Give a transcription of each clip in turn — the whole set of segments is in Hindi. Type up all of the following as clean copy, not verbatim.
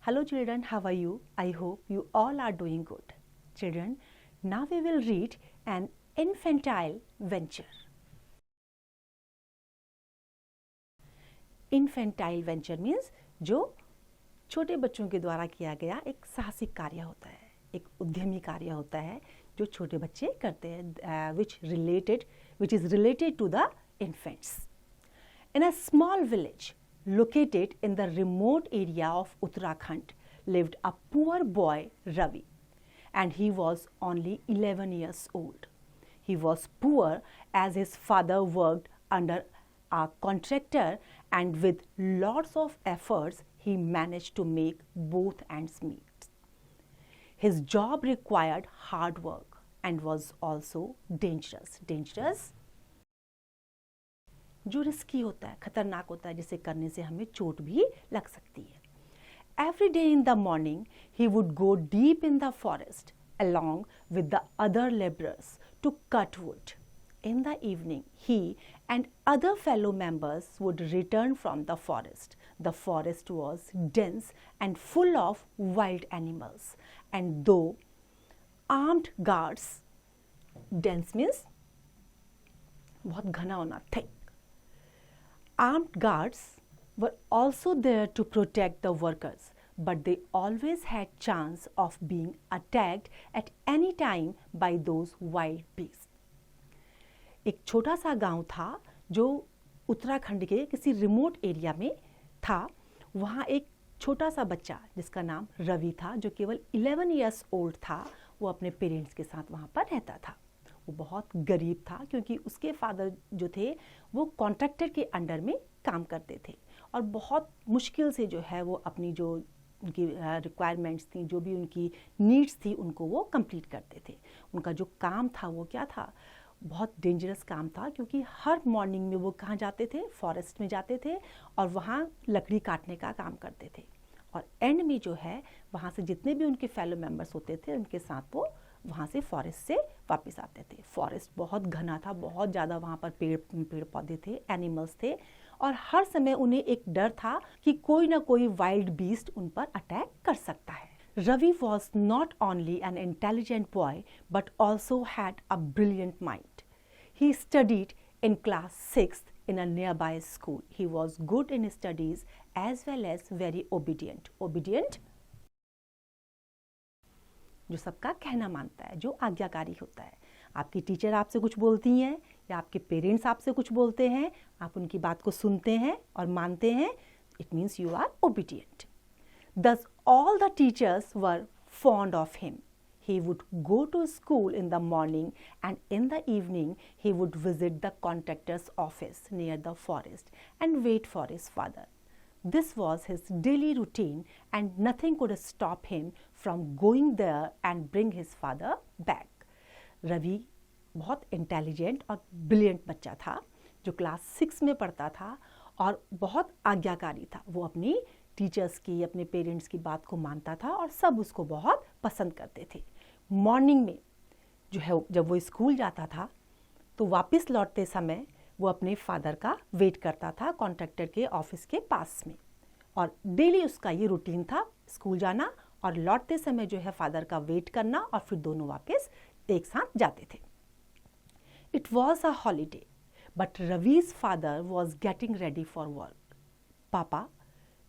Hello children, how are you? I hope you all are doing good. Children, now we will read an infantile venture. Infantile venture means जो छोटे बच्चों के द्वारा किया गया एक साहसिक कार्य होता है, एक उद्यमी कार्य होता है जो छोटे बच्चे करते हैं, which is related to the infants. In a small village located in the remote area of Uttarakhand lived a poor boy Ravi, and he was only 11 years old. He was poor as his father worked under a contractor, and with lots of efforts he managed to make both ends meet. His job required hard work and was also dangerous. Dangerous जो रिस्की होता है, खतरनाक होता है, जिसे करने से हमें चोट भी लग सकती है. Every day in the morning he would go deep in the forest along with the other laborers to cut wood. In the evening he and other fellow members would return from the forest. The forest was dense and full of wild animals, and though armed guards, dense means बहुत घना होना, thick. Armed guards were also there to protect the workers, but they always had chance of being attacked at any time by those wild beasts. एक छोटा सा गांव था जो उत्तराखंड के किसी रिमोट एरिया में था. वहाँ एक छोटा सा बच्चा जिसका नाम रवि था, जो केवल 11 इयर्स ओल्ड था, वो अपने पेरेंट्स के साथ वहाँ पर रहता था. वो बहुत गरीब था क्योंकि उसके फादर जो थे वो कॉन्ट्रैक्टर के अंडर में काम करते थे और बहुत मुश्किल से जो है वो अपनी जो उनकी रिक्वायरमेंट्स थी, जो भी उनकी नीड्स थी, उनको वो कंप्लीट करते थे. उनका जो काम था वो क्या था, बहुत डेंजरस काम था, क्योंकि हर मॉर्निंग में वो कहाँ जाते थे, फॉरेस्ट में जाते थे और वहाँ लकड़ी काटने का काम करते थे. और एंड में जो है वहाँ से जितने भी उनके फेलो मेंबर्स होते थे उनके साथ वो वहाँ से फॉरेस्ट से वापस आते थे. फॉरेस्ट बहुत घना था, बहुत ज़्यादा वहाँ पर पेड़ पौधे थे, एनिमल्स थे, और हर समय उन्हें एक डर था कि कोई ना कोई वाइल्ड बीस्ट उन पर अटैक कर सकता है. Ravi was not only an intelligent boy but also had a brilliant mind. He studied in class 6th in a nearby school. He was good in studies as well as very obedient. Obedient जो सबका कहना मानता है, जो आज्ञाकारी होता है. आपकी टीचर आपसे कुछ बोलती हैं या आपके पेरेंट्स आपसे कुछ बोलते हैं, आप उनकी बात को सुनते हैं और मानते हैं. It means you are obedient. Thus all the teachers were fond of him. He would go to school in the morning, and in the evening he would visit the contractor's office near the forest and wait for his father. This was his daily routine, and nothing could stop him from going there and bring his father back. Ravi बहुत इंटेलिजेंट और ब्रिलियंट बच्चा था जो क्लास 6 में पढ़ता था और बहुत आज्ञाकारी था. वो अपनी टीचर्स की, अपने पेरेंट्स की बात को मानता था और सब उसको बहुत पसंद करते थे. मॉर्निंग में जो है जब वो स्कूल जाता था तो वापस लौटते समय वो अपने फादर का वेट करता था कॉन्ट्रैक्टर के ऑफिस के पास में. और डेली उसका ये रूटीन था, स्कूल जाना और लौटते समय जो है फादर का वेट करना, और फिर दोनों वापस एक साथ जाते थे. It was a holiday but Ravi's father was getting ready for work. पापा,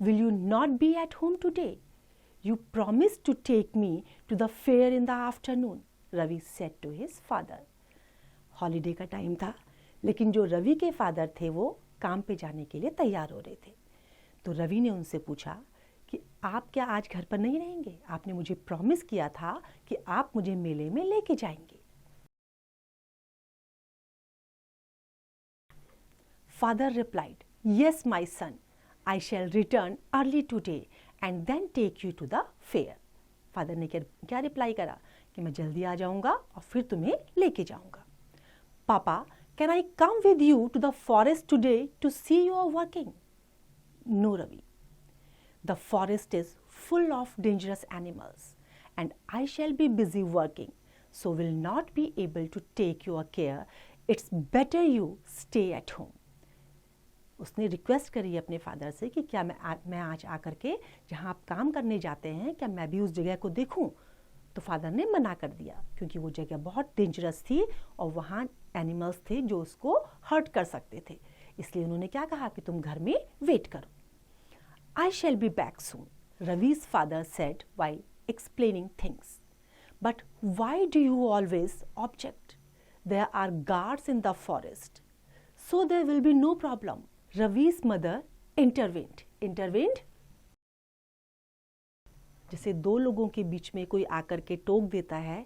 will you not be at home today? You promised to take me to the fair in the afternoon, Ravi said to his father. Holiday का टाइम था, लेकिन जो रवि के फादर थे वो काम पे जाने के लिए तैयार हो रहे थे. तो रवि ने उनसे पूछा कि आप क्या आज घर पर नहीं रहेंगे? आपने मुझे प्रॉमिस किया था कि आप मुझे मेले में लेके जाएंगे. Father replied, Yes, my son. I shall return early today and then take you to the fair. Father ने क्या रिप्लाई करा कि मैं जल्दी आ जाऊंगा और फिर तुम्हें लेके जाऊंगा. पापा, can I come with you to the forest today to see you are working? No Ravi, the forest is full of dangerous animals and I shall be busy working, so will not be able to take your care. It's better you stay at home. उसने रिक्वेस्ट करी अपने फादर से कि क्या मैं आज आकर के जहाँ आप काम करने जाते हैं क्या मैं भी उस जगह को देखूं? तो फादर ने मना कर दिया क्योंकि वो जगह बहुत डेंजरस थी और वहाँ एनिमल्स थे जो उसको हर्ट कर सकते थे। इसलिए उन्होंने क्या कहा कि तुम घर में वेट करो। I shall be back soon, Ravi's father said while explaining things. But why do you always object? There are guards in the forest, so there will be no problem. Ravi's mother intervened. Intervened? जैसे दो लोगों के बीच में कोई आकर के टोक देता है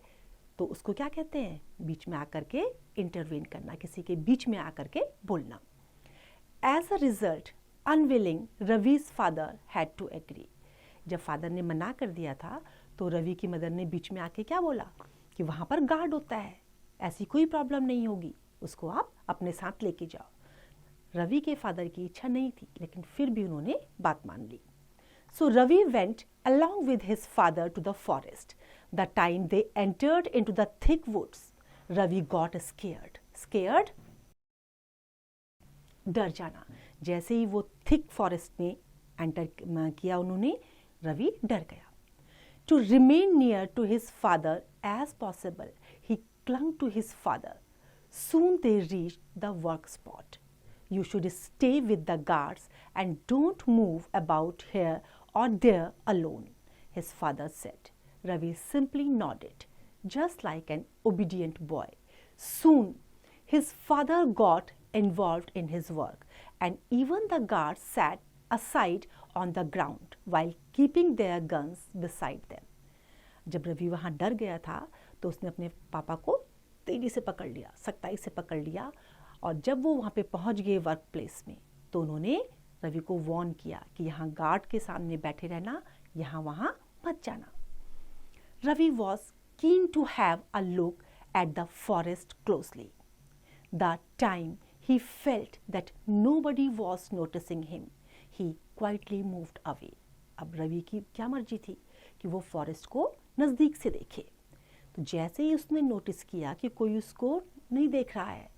तो उसको क्या कहते हैं? बीच में आकर के इंटरवेन करना, किसी के बीच में आकर के बोलना। As a result, unwilling, Ravi's father had to agree. जब फादर ने मना कर दिया था तो रवि की मदर ने बीच में आके क्या बोला कि वहाँ पर गार्ड होता है, ऐसी कोई प्रॉब्लम नहीं होगी, उसको आप अपने साथ लेके जाओ। रवि के फादर की इच्छा नहीं थी लेकिन फिर भी उन्होंने बात मान ली। So Ravi went along with his father to the forest. The time they entered into the thick woods, Ravi got scared. Scared? डर जाना। जैसे ही वो थिक फॉरेस्ट में एंटर किया उन्होंने, रवि डर गया। To remain near to his father as possible, he clung to his father. Soon they reached the work spot. You should stay with the guards and don't move about here or there alone, his father said. Ravi simply nodded, just like an obedient boy. Soon, his father got involved in his work, and even the guards sat aside on the ground while keeping their guns beside them. जब रवि वहाँ डर गया था तो उसने अपने पापा को तेजी से पकड़ लिया, सख्ताई से पकड़ लिया, और जब वो वहाँ पे पहुँच गए वर्क प्लेस में तो उन्होंने रवि को वार्न किया कि यहाँ गार्ड के सामने बैठे रहना, यहाँ वहाँ मत जाना। Ravi was keen to have a look at the forest closely. The time he felt that nobody was noticing him, he quietly moved away. अब रवि की क्या मर्जी थी कि वो फॉरेस्ट को नज़दीक से देखे। तो जैसे ही उसने नोटिस किया कि कोई उसको नहीं देख रहा है,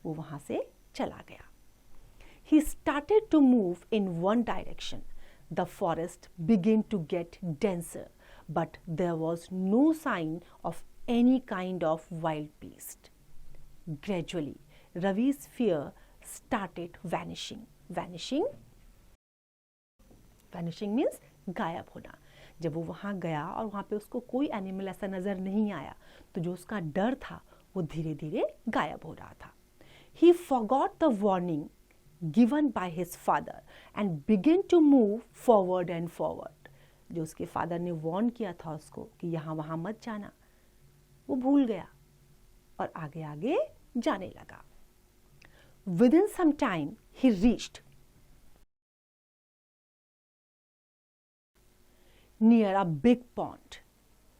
वो वहाँ से चला गया। He started to move in one direction. The forest began to get denser, but there was no sign of any kind of wild beast. Gradually, Ravi's fear started vanishing. Vanishing? Vanishing means गायब होना। जब वो वहाँ गया और वहाँ पे उसको कोई एनिमल ऐसा नज़र नहीं आया तो जो उसका डर था वो धीरे धीरे गायब हो रहा था। He forgot the warning given by his father and began to move forward and forward. जो उसके फादर ने वार्न किया था उसको कि यहाँ वहाँ मत जाना, वो भूल गया और आगे आगे जाने लगा। Within some time he reached near a big pond.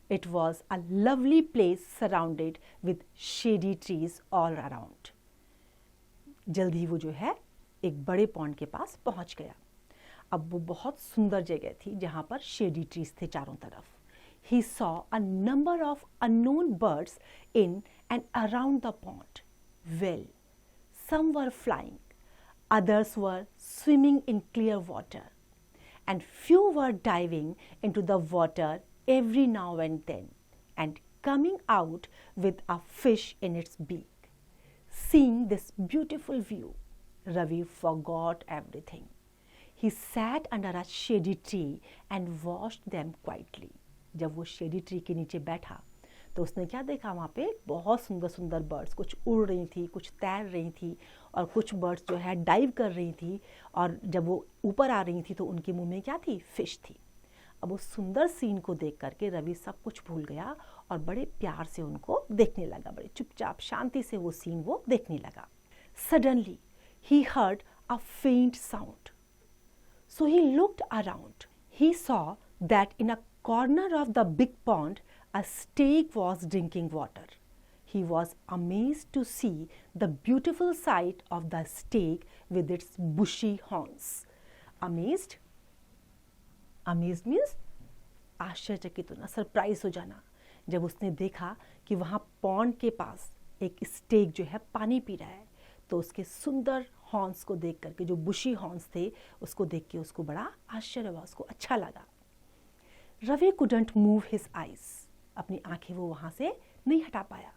It was a lovely place surrounded with shady trees all around. जल्दी ही वो जो है एक बड़े पॉन्ड के पास पहुंच गया। अब वो बहुत सुंदर जगह थी जहां पर शेडी ट्रीज थे चारों तरफ। He saw a number of unknown birds in and around the pond. Well, some were flying, others were swimming in clear water, and few were diving into the water every now and then and coming out with a fish in its beak. Seeing this beautiful view, Ravi forgot everything. He sat under a shady tree and watched them quietly. जब वो शेडी ट्री के नीचे बैठा तो उसने क्या देखा, वहाँ पे बहुत सुंदर सुंदर बर्ड्स, कुछ उड़ रही थी, कुछ तैर रही थी और कुछ बर्ड्स जो है डाइव कर रही थी, और जब वो ऊपर आ रही थी तो उनके मुंह में क्या थी, फिश थी। अब उस सुंदर सीन को देख करके रवि सब कुछ भूल गया और बड़े प्यार से उनको देखने लगा, बड़े चुपचाप शांति से वो सीन वो देखने लगा। Suddenly he heard a faint sound. So he looked around. He saw that in a corner of the big pond, a stag was drinking water. He was amazed to see the beautiful sight of the stag with its bushy horns. Amazed? Amazed means आश्चर्यचकित होना, सरप्राइज हो जाना। जब उसने देखा कि वहाँ पॉन्ड के पास एक स्टेक जो है पानी पी रहा है, तो उसके सुंदर हॉर्न्स को देख करके, जो बुशी हॉर्न्स थे, उसको देख के उसको बड़ा आश्चर्य हुआ, उसको अच्छा लगा। Ravi couldn't move his eyes, अपनी आंखें वो वहाँ से नहीं हटा पाया।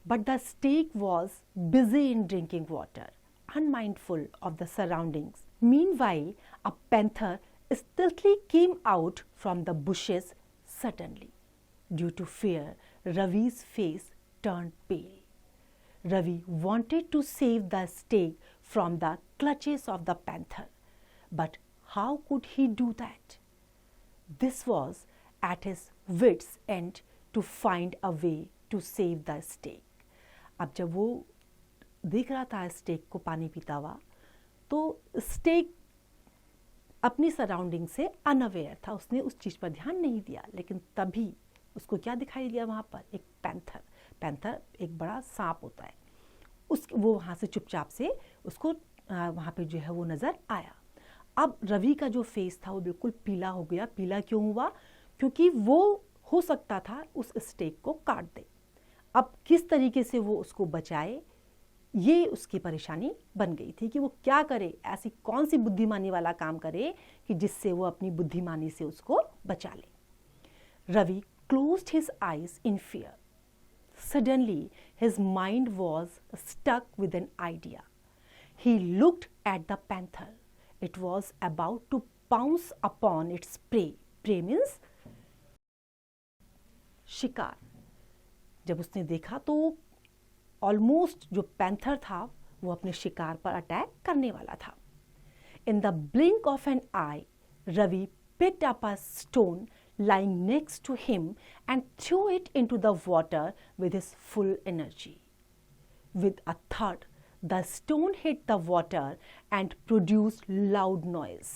But the stag was busy in drinking water, unmindful of the surroundings. Meanwhile, a panther stealthily came out from the bushes suddenly. Due to fear, Ravi's face turned pale. Ravi wanted to save the stag from the clutches of the panther. But how could he do that? This was at his wits' end to find a way to save the stag. अब जब वो देख रहा था स्टेक को पानी पीता हुआ, तो स्टेक अपनी सराउंडिंग से अनअवेयर था, उसने उस चीज़ पर ध्यान नहीं दिया। लेकिन तभी उसको क्या दिखाई दिया वहाँ पर? एक पैंथर एक बड़ा सांप होता है, वो वहाँ से चुपचाप से उसको वहाँ पे जो है वो नज़र आया। अब रवि का जो फेस था वो बिल्कुल पीला हो गया। पीला क्यों हुआ? क्योंकि वो हो सकता था उस स्टेक को काट दे। अब किस तरीके से वो उसको बचाए, ये उसकी परेशानी बन गई थी कि वो क्या करे, ऐसी कौन सी बुद्धिमानी वाला काम करे कि जिससे वो अपनी बुद्धिमानी से उसको बचा ले। Ravi closed his eyes in fear. Suddenly his mind was stuck with an idea. He looked at the panther. It was about to pounce upon its prey. Prey means शिकार। जब उसने देखा तो ऑलमोस्ट जो पैंथर था वो अपने शिकार पर अटैक करने वाला था। In the blink of an eye, Ravi picked up a stone lying next to him and threw it into the water with his full energy. With a thud, the stone hit the water and produced loud noise,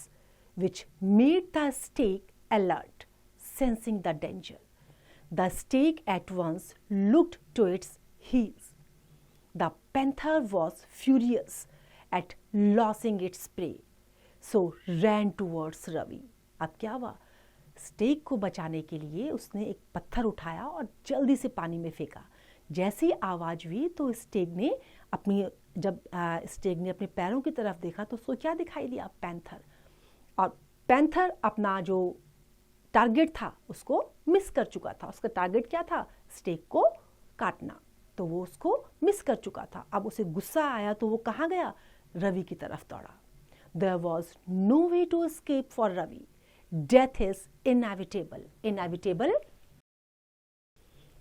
which made the stag alert, sensing the danger. The stag at once looked to its heels. The panther was furious at losing its prey, so ran towards Ravi. अब क्या हुआ? स्टेग को बचाने के लिए उसने एक पत्थर उठाया और जल्दी से पानी में फेंका। जैसी आवाज़ हुई तो स्टेग ने अपने पैरों की तरफ देखा तो उसको क्या दिखाई दिया? पैंथर। और पैंथर अपना जो टारगेट था उसको मिस कर चुका था। उसका टारगेट क्या था? स्टेग को काटना। तो वो उसको मिस कर चुका था। अब उसे गुस्सा आया तो वो कहाँ गया? रवि की तरफ दौड़ा। There was no way to escape for Ravi. Death is inevitable. Inevitable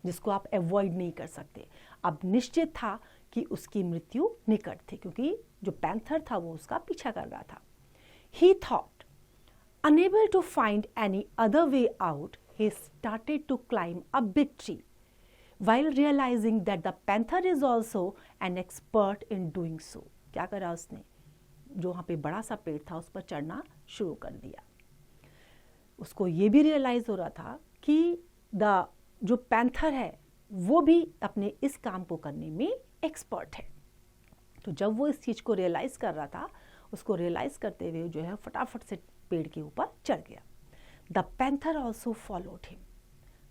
जिसको आप अवॉइड नहीं कर सकते। अब निश्चित था कि उसकी मृत्यु निकट थी, क्योंकि जो पैंथर था वो उसका पीछा कर रहा था। He thought, unable to find any other way out, he started to climb a big tree, while realizing that the panther is also an expert in doing so. क्या करा उसने? जो वहाँ पे बड़ा सा पेड़ था उस पर चढ़ना शुरू कर दिया। उसको ये भी रियलाइज़ हो रहा था कि जो पैंथर है वो भी अपने इस काम को करने में एक्सपर्ट है। तो जब वो इस चीज़ को रियलाइज़ कर रहा था, उसको रियलाइज़ करते हुए जो है फटाफट से पेड़ के ऊपर चढ़ गया। The panther also followed him.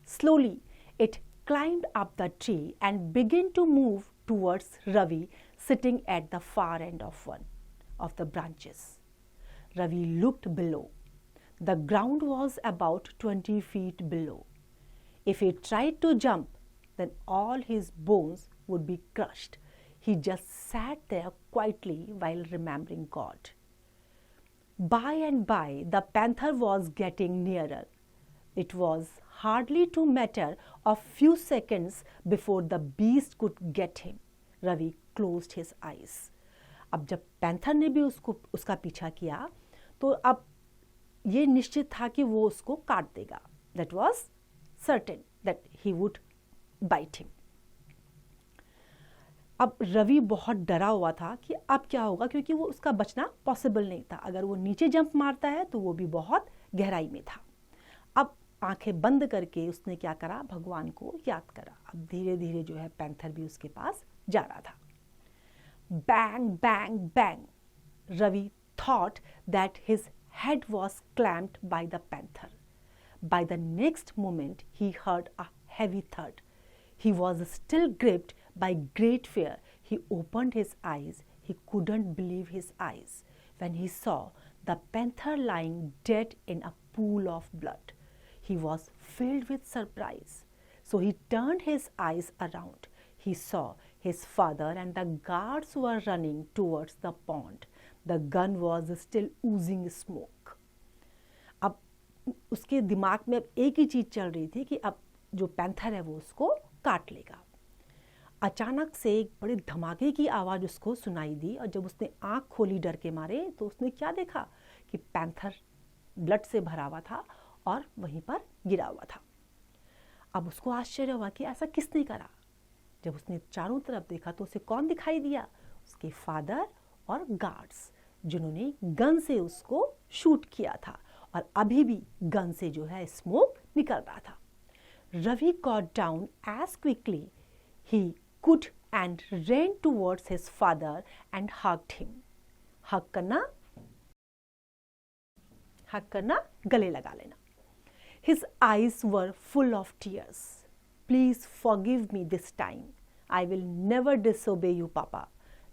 Slowly it climbed up the tree and began to move towards Ravi sitting at the far end of one of the branches. Ravi looked below. The ground was about 20 feet below. If he tried to jump, then all his bones would be crushed. He just sat there quietly while remembering God. By and by, the panther was getting nearer. It was hardly a matter of few seconds before the beast could get him. Ravi closed his eyes. अब जब पैंथर ने भी उसका पीछा किया तो अब ये निश्चित था कि वो उसको काट देगा। That was certain that he would bite him. अब रवि बहुत डरा हुआ था कि अब क्या होगा, क्योंकि वो उसका बचना पॉसिबल नहीं था। अगर वो नीचे जंप मारता है तो वो भी बहुत गहराई में था। अब आंखें बंद करके उसने क्या करा? भगवान को याद करा। अब धीरे धीरे जो है पैंथर भी उसके पास जा रहा था। Bang, bang, bang. Ravi thought that his head was clamped by the panther. By the next moment, he heard a heavy thud. He was still gripped by great fear. He opened his eyes. He couldn't believe his eyes when he saw the panther lying dead in a pool of blood. He was filled with surprise. So he turned his eyes around. He saw his father and the guards were running towards the pond. The gun was still oozing smoke. अब उसके दिमाग में अब एक ही चीज़ चल रही थी कि अब जो पैंथर है वो उसको काट लेगा। अचानक से एक बड़े धमाके की आवाज़ उसको सुनाई दी और जब उसने आँख खोली डर के मारे तो उसने क्या देखा कि पैंथर ब्लड से भरा हुआ था और वहीं पर गिरा हुआ था। अब उसको आश्चर्य हुआ कि ऐसा किसने करा। जब उसने चारों तरफ देखा तो उसे कौन दिखाई दिया? उसके फादर और गार्ड्स, जिन्होंने गन से उसको शूट किया था और अभी भी गन से जो है स्मोक निकल रहा था। Ravi got down as quickly he could and ran towards his father and hugged him. Hug करना गले लगा लेना। His eyes were full of tears. Please forgive me this time. I will never disobey you, Papa,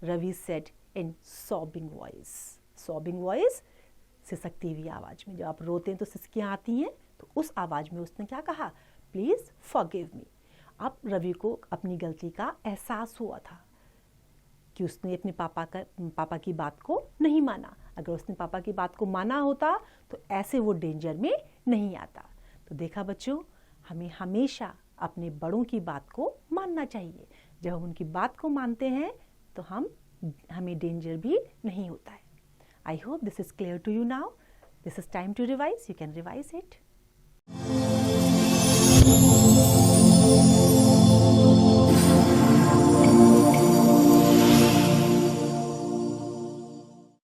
Ravi said in sobbing voice. Sobbing voice, सिसकती हुई आवाज में। जब आप रोते हैं तो सिसकियाँ आती हैं, तो उस आवाज में उसने क्या कहा? Please forgive me. अब रवि को अपनी गलती का एहसास हुआ था कि उसने अपने पापा की बात को नहीं माना। अगर उसने पापा की बात को माना होता तो ऐसे वो डेंजर में नहीं आता। तो देखा बच्चों, हमें हमेशा अपने बड़ों की बात को मानना चाहिए। जब हम उनकी बात को मानते हैं तो हमें डेंजर भी नहीं होता है। I hope this is clear to you now. This is time to revise. You can revise it.